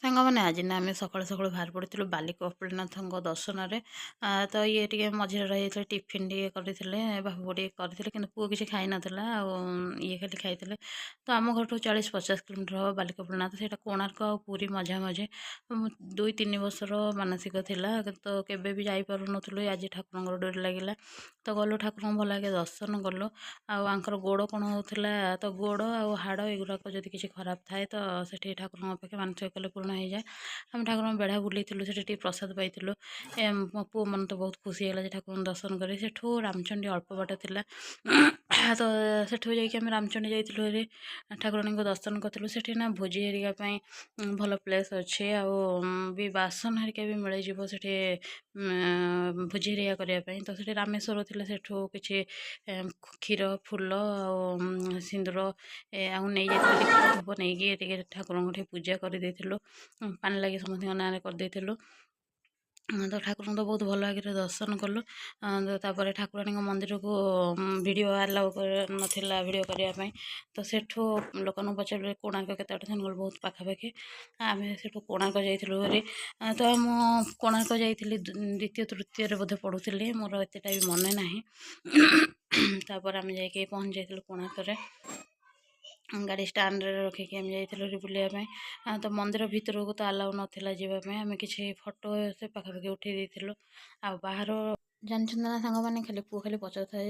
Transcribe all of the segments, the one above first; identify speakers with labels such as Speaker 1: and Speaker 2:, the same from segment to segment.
Speaker 1: ସାଙ୍ଗମାନେ ଆଜି ନା ଆମେ ସକାଳୁ ସକାଳୁ ବାହାରି ପଡ଼ିଥିଲୁ ବାଲି କପିଳନାଥଙ୍କ ଦର୍ଶନରେ। ତ ଇଏ ଟିକେ ମଝିରେ ରହିଯାଇଥିଲେ, ଟିଫିନ୍ ଟିକେ କରିଥିଲେ, ବାବୁ ଟିକେ କରିଥିଲେ, କିନ୍ତୁ ପୁଅ କିଛି ଖାଇନଥିଲା ଆଉ ଇଏ ଖାଲି ଖାଇଥିଲେ। ତ ଆମ ଘରଠୁ 40-50 କିଲୋମିଟର ହେବ ବାଲି କପିଳନାଥ, ସେଇଟା କୋଣାର୍କ ଆଉ ପୁରୀ ମଝାମଝି। 2-3 ବର୍ଷର ମାନସିକ ଥିଲା, ତ କେବେ ବି ଯାଇପାରୁନଥିଲୁ। ଆଜି ଠାକୁରଙ୍କର ଡୋରି ଲାଗିଲା ତ ଗଲୁ, ଠାକୁରଙ୍କୁ ଭଲ ଲାଗେ ଦର୍ଶନ କଲୁ। ଆଉ ଆଙ୍କର ଗୋଡ଼ କ'ଣ ହେଉଥିଲା, ତ ଗୋଡ଼ ଆଉ ହାଡ଼ ଏଗୁଡ଼ାକ ଯଦି କିଛି ଖରାପ ଥାଏ ତ ସେଠି ଠାକୁରଙ୍କ ଅପେକ୍ଷା ମାନସିକ କଲେ ପୂର୍ଣ୍ଣ ହେଇଯାଏ। ଆମେ ଠାକୁରଙ୍କ ବେଢ଼ା ବୁଲିଥିଲୁ, ସେଠି ଟିକେ ପ୍ରସାଦ ପାଇଥିଲୁ। ମୋ ପୁଅ ମନ ତ ବହୁତ ଖୁସି ହେଲା ଯେ ଠାକୁରଙ୍କୁ ଦର୍ଶନ କରି। ସେଠୁ ରାମଚଣ୍ଡୀ ଅଳ୍ପ ବାଟ ଥିଲା ତ ସେଠୁ ଯାଇକି ଆମେ ରାମଚଣ୍ଡୀ ଯାଇଥିଲୁ ହେରି, ଠାକୁରାଣୀଙ୍କୁ ଦର୍ଶନ କରିଥିଲୁ। ସେଠି ନା ଭୋଜି ହେରିକା ପାଇଁ ଭଲ ପ୍ଲେସ୍ ଅଛି, ଆଉ ବି ବାସନ ହେରିକା ବି ମିଳିଯିବ ସେଠି ଭୋଜି ହେରିକା କରିବା ପାଇଁ। ତ ସେଠି ରାମେଶ୍ୱର ଥିଲା, ସେଠୁ କିଛି କ୍ଷୀର, ଫୁଲ ଆଉ ସିନ୍ଦୁର ଆଉ ନେଇଯାଇଥିଲୁ, ଦୀପ ଧୂପ ନେଇକି ଟିକେ ଠାକୁରଙ୍କୁ ଟିକେ ପୂଜା କରିଦେଇଥିଲୁ। ପାଣି ଲାଗି ସମସ୍ତଙ୍କ ନାଁରେ କରିଦେଇଥିଲୁ। ତ ଠାକୁରଙ୍କୁ ତ ବହୁତ ଭଲ ଭାବରେ ଦର୍ଶନ କଲୁ। ତାପରେ ଠାକୁରାଣୀଙ୍କ ମନ୍ଦିରକୁ ଭିଡ଼ିଓ ଆଲାଉ ନଥିଲା ଭିଡ଼ିଓ କରିବା ପାଇଁ। ତ ସେଠୁ ଲୋକମାନଙ୍କୁ ପଚାରିଲେ କୋଣାର୍କ କେତେ ବାଟ, ସେମାନେ ବହୁତ ପାଖାପାଖି। ଆମେ ସେଠୁ କୋଣାର୍କ ଯାଇଥିଲୁ ଭାରି। ତ ମୁଁ କୋଣାର୍କ ଯାଇଥିଲି ଦ୍ୱିତୀୟ ତୃତୀୟରେ ବୋଧେ ପଢ଼ୁଥିଲି, ମୋର ଏତେଟା ବି ମନେ ନାହିଁ। ତାପରେ ଆମେ ଯାଇକି ପହଞ୍ଚି ଯାଇଥିଲୁ କୋଣାର୍କରେ। ଗାଡ଼ି ଷ୍ଟାଣ୍ଡରେ ରଖିକି ଆମେ ଯାଇଥିଲୁ ବୁଲିବା ପାଇଁ। ତ ମନ୍ଦିର ଭିତରକୁ ତ ଆଲାଉ ନଥିଲା ଯିବା ପାଇଁ। ଆମେ କିଛି ଫଟୋ ସେ ପାଖାପାଖି ଉଠାଇ ଦେଇଥିଲୁ। ଆଉ ବାହାର ଜାଣିଛନ୍ତି ନା ସାଙ୍ଗମାନେ, ଖାଲି ପୁଅ ଖାଲି ପଚାରୁଥାଏ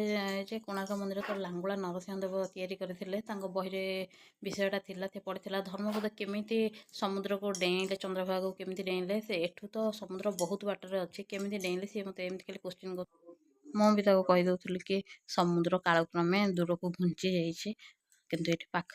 Speaker 1: ଯେ କୋଣାର୍କ ମନ୍ଦିର ତ ଲାଙ୍ଗୁଳା ନରସିଂହ ଦେବ ତିଆରି କରିଥିଲେ। ତାଙ୍କ ବହିରେ ବିଷୟଟା ଥିଲା, ସେ ପଢ଼ିଥିଲା ଧର୍ମପଦ କେମିତି ସମୁଦ୍ରକୁ ଡେଇଁଲେ, ଚନ୍ଦ୍ରଭାଗାକୁ କେମିତି ଡେଇଁଲେ। ସେ ଏଠୁ ତ ସମୁଦ୍ର ବହୁତ ବାଟରେ ଅଛି, କେମିତି ଡେଇଁଲେ ସିଏ ମୋତେ ଏମିତି ଖାଲି କୋଶ୍ଚିନ୍ କରୁ। ମୁଁ ବି ତାକୁ କହିଦେଉଥିଲି କି ସମୁଦ୍ର କାଳକ୍ରମେ ଦୂରକୁ ଘୁଞ୍ଚି ଯାଇଛି, କିନ୍ତୁ ଏଠି ପାଖ